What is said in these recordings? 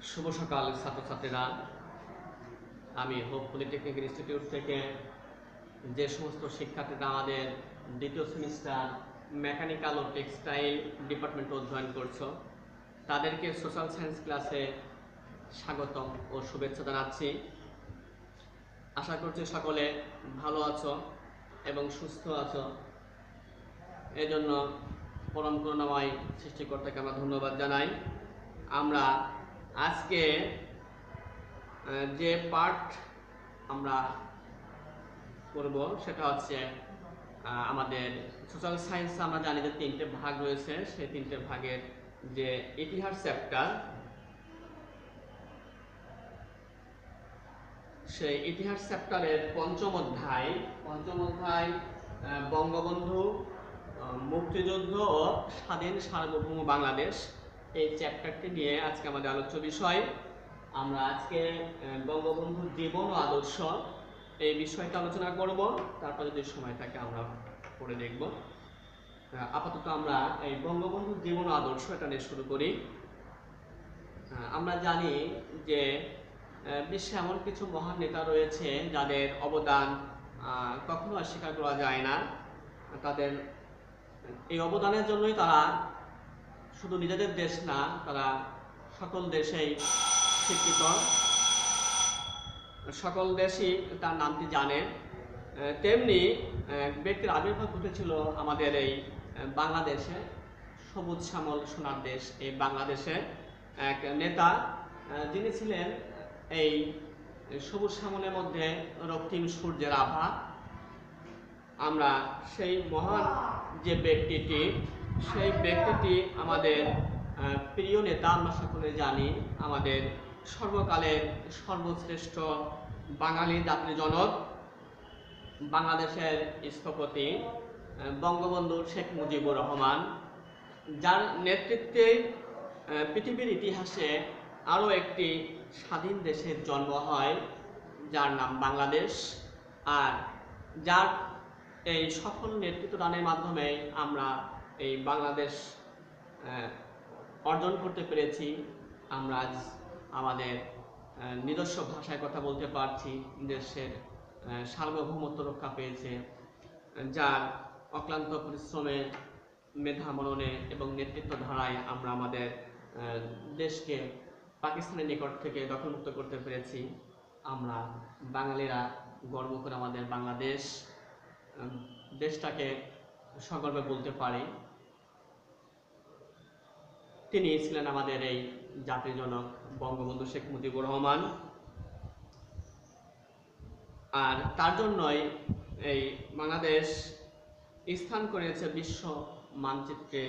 শুভ সকাল ছাত্রছাত্রীরা। আমি হোপ পলিটেকনিক ইনস্টিটিউট থেকে যে সমস্ত শিক্ষার্থীরা আমাদের দ্বিতীয় সেমিস্টার মেকানিক্যাল ও টেক্সটাইল ডিপার্টমেন্টে অধ্যয়ন করছো, তাদেরকে সোশ্যাল সায়েন্স ক্লাসে স্বাগতম ও শুভেচ্ছা জানাচ্ছি। আশা করছি সকলে ভালো আছো এবং সুস্থ আছো। এজন্য পরম করুণাময় সৃষ্টিকর্তাকে আমরা ধন্যবাদ জানাই। আমরা আজকে যে পার্ট আমরা করব সেটা হচ্ছে আমাদের সোশ্যাল সায়েন্স। আমরা জানি যে 3টে ভাগ রয়েছে, সেই 3টে ভাগের যে ইতিহাস চ্যাপ্টার, সেই ইতিহাস চ্যাপ্টারের পঞ্চম অধ্যায় বঙ্গবন্ধু, মুক্তিযুদ্ধ ও স্বাধীন সার্বভৌম বাংলাদেশ, এই চ্যাপ্টারটি নিয়ে আজকে আমাদের আলোচ্য বিষয়। আমরা আজকে বঙ্গবন্ধুর জীবন ও আদর্শ এই বিষয়টা আলোচনা করব, তারপর যদি সময় থাকে আমরা পড়ে দেখব। আপাতত আমরা এই বঙ্গবন্ধুর জীবন ও আদর্শ এটা নিয়ে শুরু করি। আমরা জানি যে বিশ্বে এমন কিছু মহান নেতা রয়েছে যাদের অবদান কখনো অস্বীকার করা যায় না। তাদের এই অবদানের জন্যই তারা শুধু নিজেদের দেশ না, তারা সকল দেশেই স্বীকৃত, সকল দেশই তার নামটি জানে। তেমনি ব্যক্তির আবির্ভাব ঘটেছিল আমাদের এই বাংলাদেশে, সবুজ শ্যামল সোনার দেশ এই বাংলাদেশে এক নেতা, যিনি ছিলেন এই সবুজ শ্যামলের মধ্যে রক্তিম সূর্যের আভা। আমরা সেই মহান যে ব্যক্তিটি, সেই ব্যক্তিটি আমাদের প্রিয় নেতা। আমরা সকলে জানি আমাদের সর্বকালের সর্বশ্রেষ্ঠ বাঙালি জাতির জনক, বাংলাদেশের স্থপতি বঙ্গবন্ধু শেখ মুজিবুর রহমান, যার নেতৃত্বে পৃথিবীর ইতিহাসে আরও একটি স্বাধীন দেশের জন্ম হয়, যার নাম বাংলাদেশ। আর যার এই সফল নেতৃত্ব দানের মাধ্যমে আমরা এই বাংলাদেশ অর্জন করতে পেরেছি। আমরা আজ আমাদের নিজস্ব ভাষায় কথা বলতে পারছি, দেশের সার্বভৌমত্ব রক্ষা পেয়েছে, যার অক্লান্ত পরিশ্রমে, মেধা মননে এবং নেতৃত্ব ধারায় আমরা আমাদের দেশকে পাকিস্তানের নিকট থেকে দখলমুক্ত করতে পেরেছি। আমরা বাঙালিরা গর্ব করে আমাদের বাংলাদেশ দেশটাকে সগর্বে বলতে পারি। তিনি ছিলেন আমাদের এই জাতির জনক বঙ্গবন্ধু শেখ মুজিবুর রহমান। আর তার জন্যই এই বাংলাদেশ স্থান করেছে বিশ্ব মানচিত্রে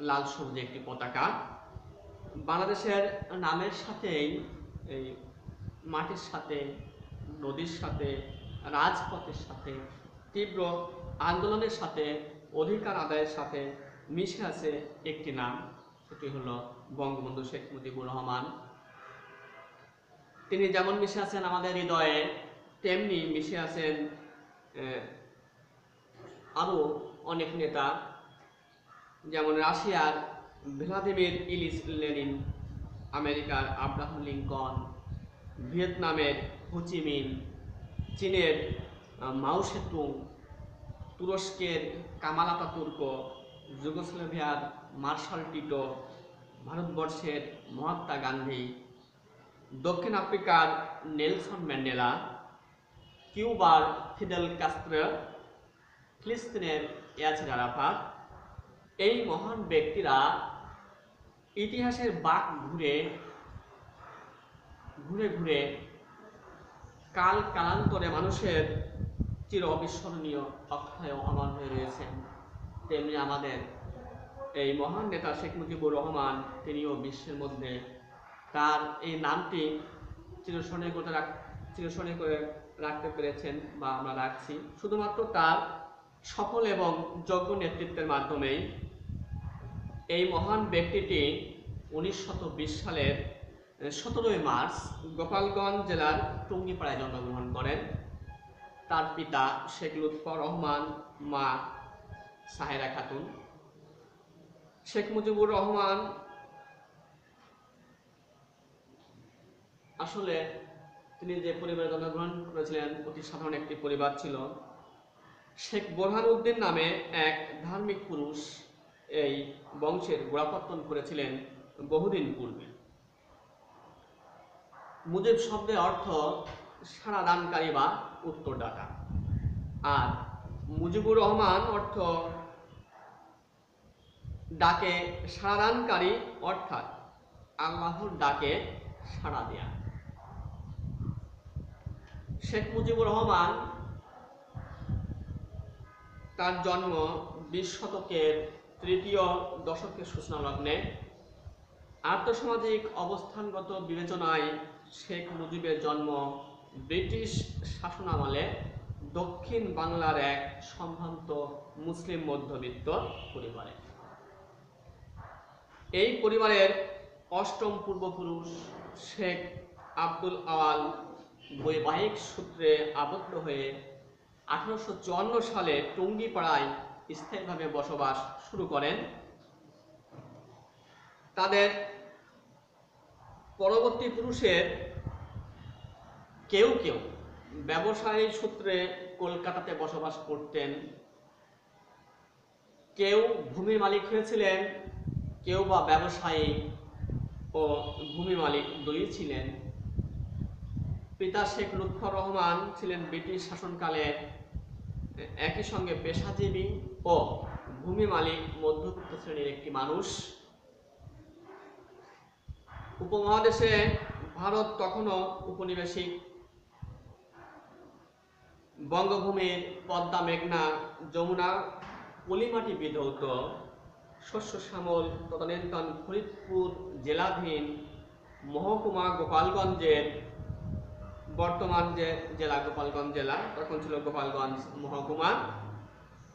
লাল সবুজ একটি পতাকা। বাংলাদেশের নামের সাথেই এই মাটির সাথে, নদীর সাথে, রাজপথের সাথে, তীব্র আন্দোলনের সাথে, অধিকার আদায়ের সাথে মিশে আছে একটি নাম, সেটি হলো বঙ্গবন্ধু শেখ মুজিবুর রহমান। তিনি যেমন মিশে আছেন আমাদের হৃদয়ে, তেমনি মিশে আছেন আরও অনেক নেতা, যেমন রাশিয়ার ভ্লাদিমির ইলিচ লেনিন, আমেরিকার আব্রাহাম লিঙ্কন, ভিয়েতনামের হো চি মিন, চীনের মাও সেতুং, তুরস্কের কামাল আতাতুর্ক, যুগোস্লাভিয়ার মার্শাল টিটো, ভারতবর্ষের মহাত্মা গান্ধী, দক্ষিণ আফ্রিকার নেলসন ম্যান্ডেলা, কিউবার ফিদেল কাস্ত্রো, ফিলিস্তিনের ইয়াসির আরাফাত। এই মহান ব্যক্তিরা ইতিহাসের বাঁক ঘুরে ঘুরে কাল কালান্তরে মানুষের চির অবিস্মরণীয় অক্ষয় অমর হয়ে রয়েছেন। তেমনি আমাদের এই মহান নেতা শেখ মুজিবুর রহমান, তিনিও বিশ্বের মধ্যে তার এই নামটি চিরস্মরণীয় করে রাখতে পেরেছেন, বা আমরা রাখছি শুধুমাত্র তার সফল এবং যোগ্য নেতৃত্বের মাধ্যমেই। এই মহান ব্যক্তিটি 1920 সালের 17 মার্চ গোপালগঞ্জ জেলার টুঙ্গিপাড়ায় জন্মগ্রহণ করেন। তার পিতা শেখ লুৎফর রহমান, মা সাহেরা খাতুন। শেখ মুজিবুর রহমান আসলে তিনি যে পরিবারে জন্মগ্রহণ করেছিলেন অতি সাধারণ একটি পরিবার ছিল। শেখ বোরহানউদ্দিন নামে এক ধার্মিক পুরুষ এই বংশের গোড়াপত্তন করেছিলেন বহুদিন পূর্বে। মুজিব শব্দের অর্থ সাড়া দানকারী বা উত্তরদাতা, আর মুজিবুর রহমান অর্থ ডাকে সাড়া দানকারী, অর্থাৎ আল্লাহর ডাকে সাড়া দেয়া। শেখ মুজিবুর রহমান তার জন্ম 20 শতকের তৃতীয় দশকের সূচনা লগ্নে। আর্থসামাজিক অবস্থানগত বিবেচনায় শেখ মুজিবের জন্ম ব্রিটিশ শাসনামলে দক্ষিণ বাংলার এক সম্ভ্রান্ত মুসলিম মধ্যবিত্ত পরিবারে। এই পরিবারের অষ্টম পূর্বপুরুষ শেখ আব্দুল আওয়াল বৈবাহিক সূত্রে আবদ্ধ হয়ে 1854 সালে টুঙ্গিপাড়ায় স্থায়ীভাবে বসবাস শুরু করেন। তাদের পরবর্তী পুরুষের কেউ কেউ ব্যবসায়ী সূত্রে কলকাতাতে বসবাস করতেন, কেউ ভূমি মালিক হয়েছিলেন, কেউ বা ব্যবসায়ী ও ভূমি মালিক দুই ছিলেন। পিতা শেখ লুৎফর রহমান ছিলেন ব্রিটিশ শাসনকালে একই সঙ্গে পেশাজীবী ও ভূমি মালিক মধ্যবিত্ত শ্রেণীর একটি মানুষ। উপমহাদেশে ভারত তখনও উপনিবেশিক। বঙ্গভূমির পদ্মা, মেঘনা, যমুনা, পলিমাটি বিধৌত শস্য শ্যামল তদানীন্তন ফরিদপুর জেলাধীন মহকুমা গোপালগঞ্জের, বর্তমান যে জেলা গোপালগঞ্জ জেলা, তখন ছিল গোপালগঞ্জ মহকুমা।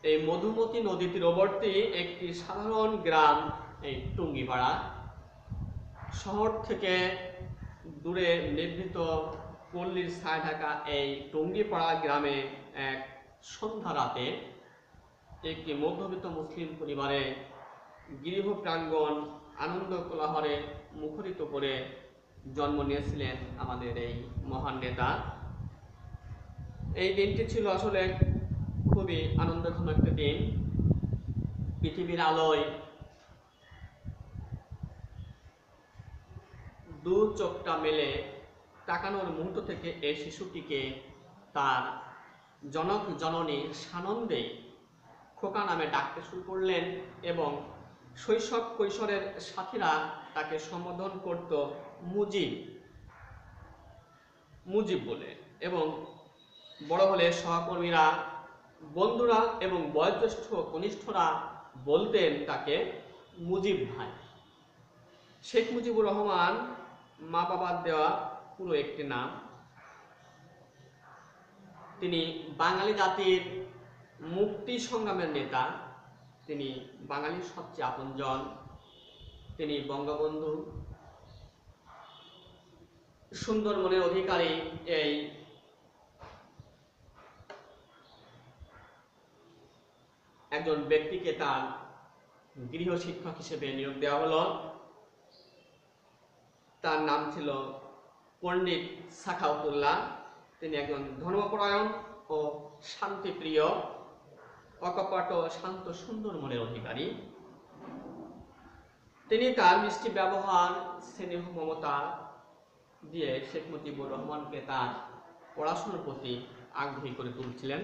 এই মধুমতি নদী তীরবর্তী একটি সাধারণ গ্রাম এই টুঙ্গিপাড়া। শহর থেকে দূরে নিভৃত পল্লীর ছায়া ঢাকা এই টুঙ্গিপাড়া গ্রামে এক সন্ধ্যা রাতে একটি মধ্যবিত্ত মুসলিম পরিবারে গৃহ প্রাঙ্গণ আনন্দ কোলাহলে মুখরিত করে জন্ম নিয়েছিলেন আমাদের এই মহান নেতা। এই দিনটি ছিল আসলে খুবই আনন্দঘন একটা দিন। পৃথিবীর আলোয় দু চোখটা মেলে তাকানোর মুহূর্ত থেকে এই শিশুটিকে তার জনক জননী সানন্দে খোকা নামে ডাকতে শুরু করলেন এবং শৈশব কৈশোরের সাথীরা তাকে সম্বোধন করত মুজিব মুজিব বলে, এবং বড় হলে সহকর্মীরা, বন্ধুরা এবং বয়োজ্যেষ্ঠ কনিষ্ঠরা বলতেন তাকে মুজিব ভাই। শেখ মুজিবুর রহমান মা বাবার দেওয়া পুরো একটি নাম। তিনি বাঙালি জাতির মুক্তি সংগ্রামের নেতা, তিনি বাঙালির সবচেয়ে আপনজন, তিনি বঙ্গবন্ধু, সুন্দরবনের অধিকারী। এই একজন ব্যক্তিকে তার গৃহ শিক্ষক হিসেবে নিয়োগ দেওয়া হলো। তার নাম ছিল পণ্ডিত সাখাওয়াতুল্লাহ। তিনি একজন ধর্মপরায়ণ ও শান্তিপ্রিয়, অকপট শান্ত সুন্দর মনের অধিকারী। তিনি তার মিষ্টি ব্যবহার, স্নেহ, মমতা দিয়ে শেখ মুজিবুর রহমানকে তার পড়াশোনার প্রতি আগ্রহী করে তুলছিলেন।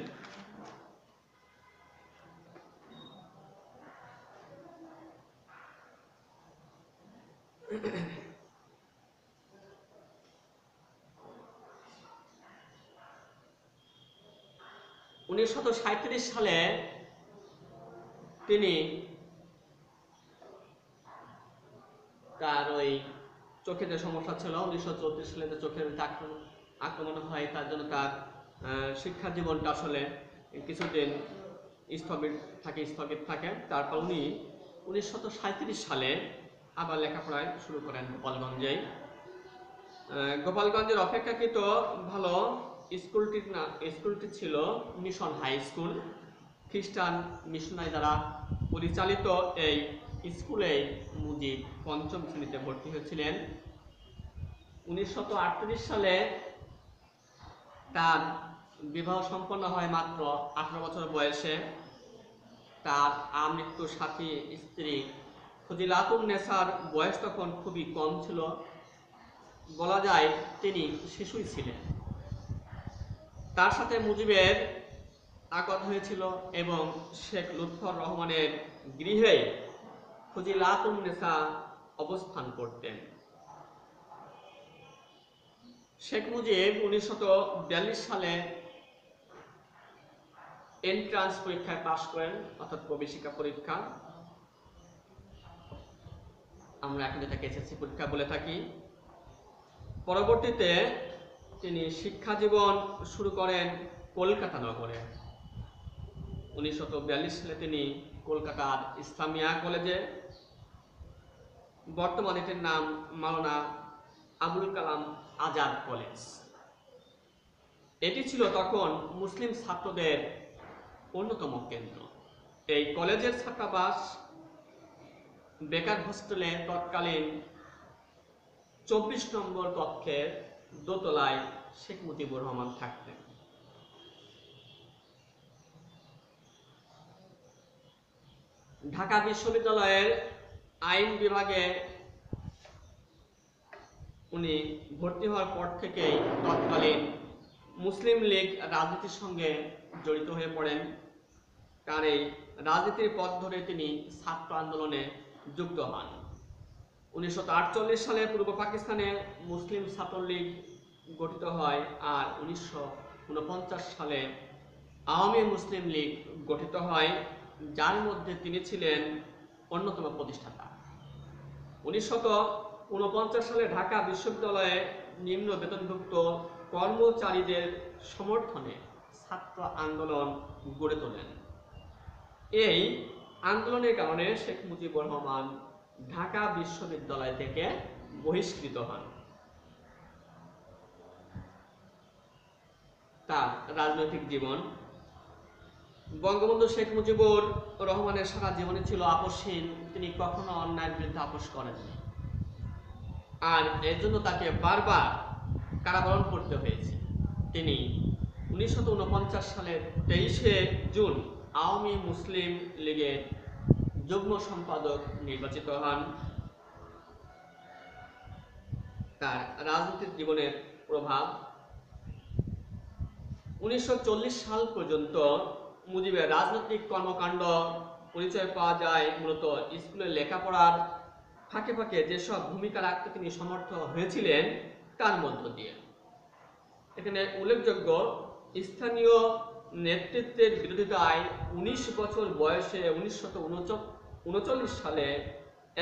(1937) সালে তিনি তার ওই চোখে যে সমস্যা ছিল, 1934 সালে যে চোখের আক্রমণ হয়, তার জন্য তার শিক্ষা জীবনটা আসলে কিছুদিন স্থগিত থাকে। তারপর উনি 1937 সালে আবার লেখাপড়ায় শুরু করেন গোপালগঞ্জে। গোপালগঞ্জের অপেক্ষাকৃত ভালো স্কুলটি ছিল মিশন হাই স্কুল। খ্রিস্টান মিশনারি দ্বারা পরিচালিত এই স্কুলে মুজিব 5ম শ্রেণীতে ভর্তি হয়েছিলেন। 1938 সালে তার বিবাহ সম্পন্ন হয় মাত্র 18 বছর বয়সে। তার আমৃত্যু সাথী স্ত্রী ফজিলাতুন নেসার বয়স তখন খুবই কম ছিল, বলা যায় তিনি শিশুই ছিলেন। তার সাথে মুজিবের আকদ হয়েছিল এবং শেখ লুৎফর রহমানের গৃহে ফজিলাতুন নেসা অবস্থান করতেন। শেখ মুজিব 1942 সালে এন্ট্রান্স পরীক্ষায় পাশ করেন, অর্থাৎ প্রবেশিকা পরীক্ষা, আমরা এখন যেটাকে এসএসসি পরীক্ষা বলে থাকি। পরবর্তীতে তিনি শিক্ষা জীবন শুরু করেন কলকাতা নগরে। 1942 সালে তিনি কলকাতার ইসলামিয়া কলেজে, বর্তমানে এটির নাম মাওলানা আবুল কালাম আজাদ কলেজ, এটি ছিল তখন মুসলিম ছাত্রদের অন্যতম কেন্দ্র। এই কলেজের ছাত্রাবাস বেকার হোস্টেলে তৎকালীন 24 নম্বর কক্ষের দোতলায় শেখ মুজিবুর রহমান থাকতেন। ঢাকা বিশ্ববিদ্যালয়ের আইন বিভাগে উনি ভর্তি হওয়ার পর থেকেই তৎকালীন মুসলিম লীগ রাজনীতির সঙ্গে জড়িত হয়ে পড়েন। তার এই রাজনীতির পথ ধরে তিনি ছাত্র আন্দোলনে যুক্ত হন। 1948 সালে পূর্ব পাকিস্তানে মুসলিম ছাত্রলীগ গঠিত হয়, আর 1949 সালে আওয়ামী মুসলিম লীগ গঠিত হয়, যার মধ্যে তিনি ছিলেন অন্যতম প্রতিষ্ঠাতা। 1949 সালে ঢাকা বিশ্ববিদ্যালয়ে নিম্ন বেতনভুক্ত কর্মচারীদের সমর্থনে ছাত্র আন্দোলন গড়ে তোলেন। এই আন্দোলনের কারণে শেখ মুজিবুর রহমান ঢাকা বিশ্ববিদ্যালয় থেকে বহিষ্কৃত হন। তার রাজনৈতিক জীবন, বঙ্গবন্ধু শেখ মুজিবুর রহমানের সারা জীবনে ছিল আপসহীন। তিনি কখনো অন্যায়ের বিরুদ্ধে আপোষ করেননি, আর এর জন্য তাকে বারবার কারাবরণ করতে হয়েছে। তিনি 1949 সালের 23শে জুন আওয়ামী মুসলিম লীগের যুগ্ম সম্পাদক নির্বাচিত হন। তার রাজনৈতিক জীবনের প্রভাব 1940 সাল পর্যন্ত মুজিবের রাজনৈতিক কর্মকাণ্ড পরিচয় পাওয়া যায় মূলত স্কুলে লেখাপড়ার ফাঁকে ফাঁকে যেসব ভূমিকা রাখতে তিনি সমর্থ হয়েছিলেন তার মধ্য দিয়ে। এখানে উল্লেখযোগ্য, স্থানীয় নেতৃত্বের বিরোধিতায় 19 বছর বয়সে 1939 সালে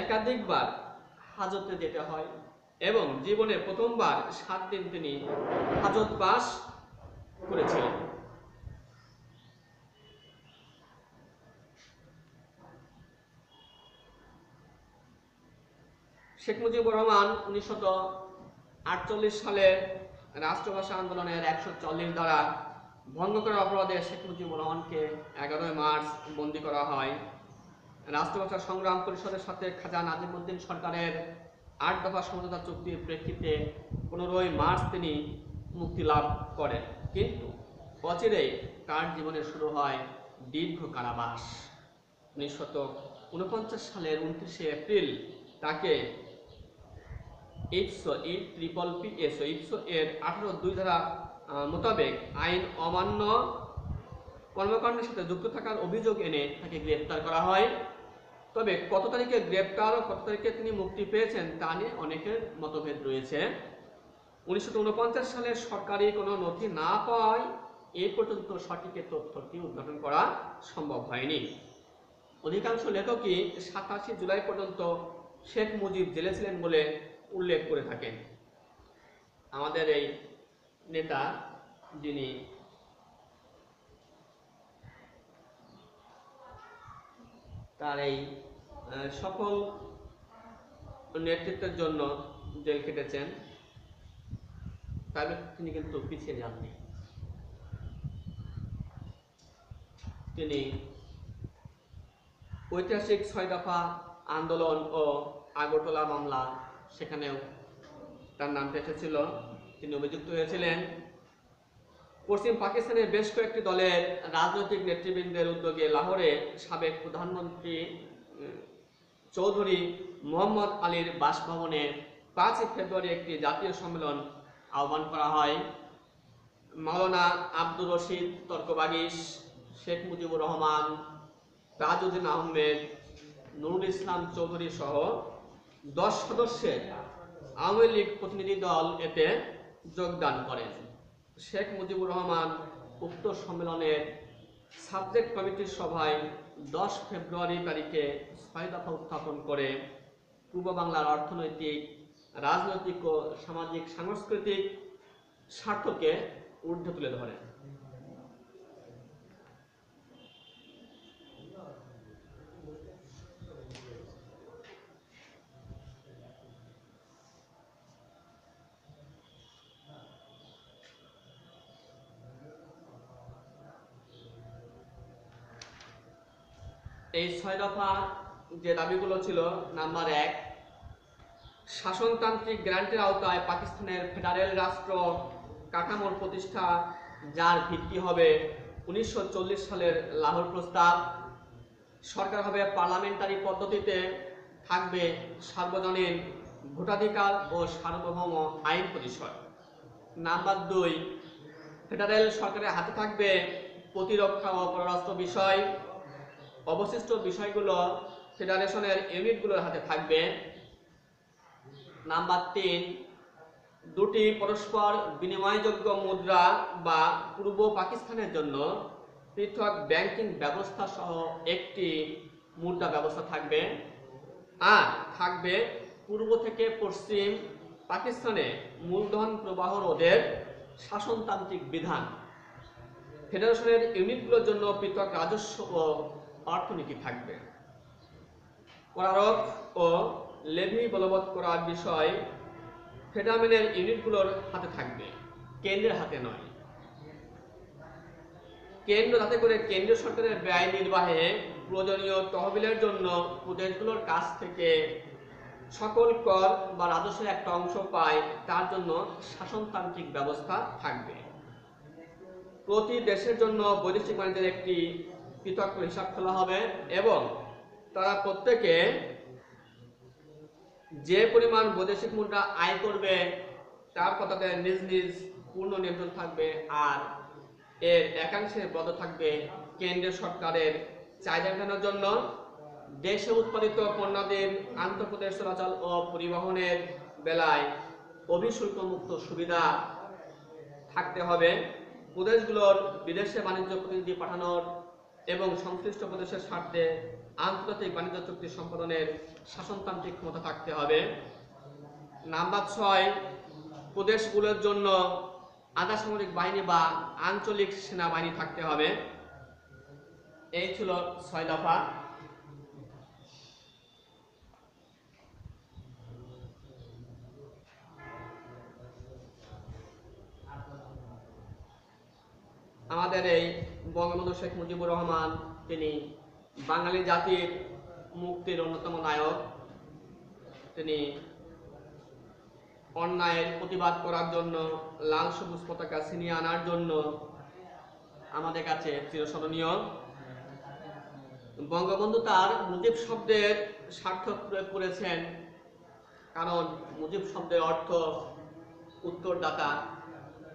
একাধিকবার হাজতে যেতে হয় এবং জীবনে প্রথমবার 7 দিন তিনি হাজতবাস করেছিলেন। শেখ মুজিবুর রহমান 1948 সালে রাষ্ট্রভাষা আন্দোলনের 140 ধারা ভঙ্গ করার অপরাধে শেখ মুজিবুর রহমানকে 11 মার্চ বন্দী করা হয়। রাষ্ট্রভাষা সংগ্রাম পরিষদের সাথে খাজা নাজিমুদ্দিন সরকারের 8 দফা সমঝোতা চুক্তির প্রেক্ষিতে 15 মার্চ তিনি মুক্তি লাভ করেন, কিন্তু অচিরেই তার জীবনে শুরু হয় দীর্ঘ কারাবাস। 1949 সালের 29শে এপ্রিল তাকে ইপসো এর 18(2) ধারা মোতাবেক আইন অমান্য কর্মকাণ্ডের সাথে যুক্ত থাকার অভিযোগ এনে তাকে গ্রেপ্তার করা হয়। তবে কত তারিখে গ্রেপ্তার ও কত তারিখে তিনি মুক্তি পেয়েছেন তা নিয়ে অনেকের মতভেদ রয়েছে। 1949 সালে সরকারি কোনো নথি না পাওয়ায় এই পর্যন্ত সঠিক তথ্যটি উদ্ঘাটন করা সম্ভব হয়নি। অধিকাংশ লেখকই 27 জুলাই পর্যন্ত শেখ মুজিব জেলে ছিলেন বলে উল্লেখ করে থাকেন। আমাদের এই নেতা, যিনি তার এই সফল নেতৃত্বের জন্য জেল খেটেছেন, তবে তিনি কিন্তু পিছিয়ে যাননি। তিনি ঐতিহাসিক 6 দফা আন্দোলন ও আগরতলা মামলা, সেখানেও তার নামটা এসেছিল। তিনি অভিযুক্ত হয়েছিলেন পশ্চিম পাকিস্তানের বেশ কয়েকটি দলের রাজনৈতিক নেতৃবৃন্দের উদ্যোগে লাহোরে সাবেক প্রধানমন্ত্রী চৌধুরী মোহাম্মদ আলীর বাসভবনে 5 ফেব্রুয়ারি একটি জাতীয় সম্মেলন আহ্বান করা হয়। মাওলানা আব্দুর রশিদ তর্কবাগীশ, শেখ মুজিবুর রহমান, তাজউদ্দিন আহমেদ, নুরুল ইসলাম চৌধুরী সহ 10 সদস্যের আওয়ামী লীগ প্রতিনিধি দল এতে যোগদান করেন। শেখ মুজিবুর রহমান উক্ত সম্মেলনের সাবজেক্ট কমিটির সভায় 10 ফেব্রুয়ারি তারিখে 6 দফা উত্থাপন করে পূর্ব বাংলার অর্থনৈতিক, রাজনৈতিক ও সামাজিক সাংস্কৃতিক স্বার্থকে ঊর্ধ্বে তুলে ধরেন। এই 6 দফা যে দাবিগুলো ছিল, নাম্বার 1, শাসনতান্ত্রিক গ্রান্টের আওতায় পাকিস্তানের ফেডারেল রাষ্ট্র কাঠামোর প্রতিষ্ঠা, যার ভিত্তি হবে 1940 সালের লাহোর প্রস্তাব। সরকার হবে পার্লামেন্টারি পদ্ধতিতে, থাকবে সার্বজনীন ভোটাধিকার ও সার্বভৌম আইন পরিষদ। নাম্বার 2, ফেডারেল সরকারের হাতে থাকবে প্রতিরক্ষা ও পররাষ্ট্র বিষয়। অবশিষ্ট বিষয়গুলো ফেডারেশনের ইউনিটগুলোর হাতে থাকবে। নাম্বার 3, 2টি পরস্পর বিনিময়যোগ্য মুদ্রা বা পূর্ব পাকিস্তানের জন্য পৃথক ব্যাংকিং ব্যবস্থা সহ একটি মুদ্রা ব্যবস্থা থাকবে। আর থাকবে পূর্ব থেকে পশ্চিম পাকিস্তানে মূলধন প্রবাহ রোধের শাসনতান্ত্রিক বিধান। ফেডারেশনের ইউনিটগুলোর জন্য পৃথক রাজস্ব ও অর্থনীতি থাকবে। করারোপ ও লেভি বলবৎ করার বিষয় ফেডারেলের ইউনিটগুলোর হাতে থাকবে, কেন্দ্রের হাতে নয়। কেন্দ্র যাতে করে কেন্দ্রীয় সরকারের ব্যয় নির্বাহে প্রয়োজনীয় তহবিলের জন্য প্রদেশগুলোর কাছ থেকে সকল কর বা রাজস্বের একটা অংশ পায়, তার জন্য শাসনতান্ত্রিক ব্যবস্থা থাকবে। প্রতি দেশের জন্য বৈদেশিক বাণিজ্যের একটি পৃথক হিসাব খোলা হবে এবং তারা প্রত্যেকে যে পরিমাণ বৈদেশিক মুদ্রা আয় করবে তার কথাতে নিজ নিজ পূর্ণ নিয়ন্ত্রণ থাকবে। আর এর একাংশে বদ্ধ থাকবে কেন্দ্রীয় সরকারের চাহিদা মেটানোর জন্য। দেশে উৎপাদিত পণ্যাদির আন্তঃপ্রদেশ চলাচল ও পরিবহনের বেলায় অভিশুল্ক মুক্ত সুবিধা থাকতে হবে। প্রদেশগুলোর বিদেশে বাণিজ্য প্রতিনিধি পাঠানোর এবং সংশ্লিষ্ট প্রদেশের স্বার্থে আন্তর্জাতিক বাণিজ্য চুক্তি সম্পাদনের শাসনতান্ত্রিক ক্ষমতা থাকতে হবে। নাম্বার 6, প্রদেশগুলোর জন্য আধা সামরিক বাহিনী বা আঞ্চলিক সেনাবাহিনী থাকতে হবে। এই ছিল 6 দফা। আমাদের এই বঙ্গবন্ধু শেখ মুজিবুর রহমান, তিনি বাঙালি জাতির মুক্তির অন্যতম নায়ক। তিনি অন্যায়ের প্রতিবাদ করার জন্য, লাল সবুজ পতাকা ছিনিয়ে আনার জন্য আমাদের কাছে চিরস্মরণীয়। বঙ্গবন্ধু তার মুজিব শব্দের সার্থক প্রয়োগ করেছেন, কারণ মুজিব শব্দের অর্থ উত্তরদাতা।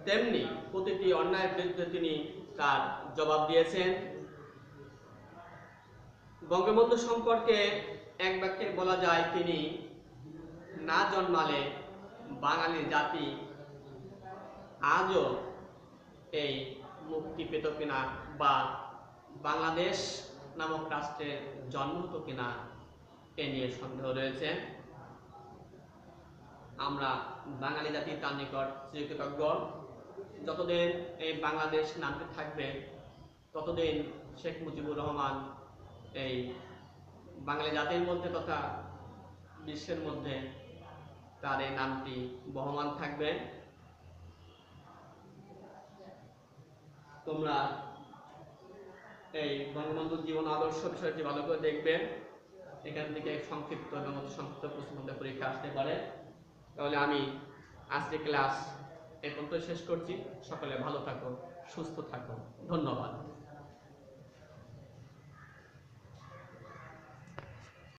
তেমনি প্রতিটি অন্যায়ের বিরুদ্ধে তিনি তার জবাব দিয়েছেন। বঙ্গবন্ধু সম্পর্কে এক বাক্যে বলা যায়, তিনি না জন্মালে বাঙালি জাতি আজও এই মুক্তি পেত কিনা বা বাংলাদেশ নামক রাষ্ট্রের জন্ম হতো কিনা, এ নিয়ে সন্দেহ রয়েছে। আমরা বাঙালি জাতি তার নিকট চিরকৃতজ্ঞ। যতদিন এই বাংলাদেশ নামটি থাকবে ততদিন শেখ মুজিবুর রহমান এই বাঙালি জাতির মধ্যে তথা বিশ্বের মধ্যে তার এই নামটি বহমান থাকবে। তোমরা এই বঙ্গবন্ধুর জীবন আদর্শ বিষয়টি ভালো করে দেখবে। এখান থেকে সংক্ষিপ্ত এবং অতি সংক্ষিপ্ত প্রশ্ন পরীক্ষা আসতে পারে। তাহলে আমি আজকে ক্লাস এ পর্যন্ত শেষ করছি। সকলে ভালো থাকো, সুস্থ থাকো, ধন্যবাদ।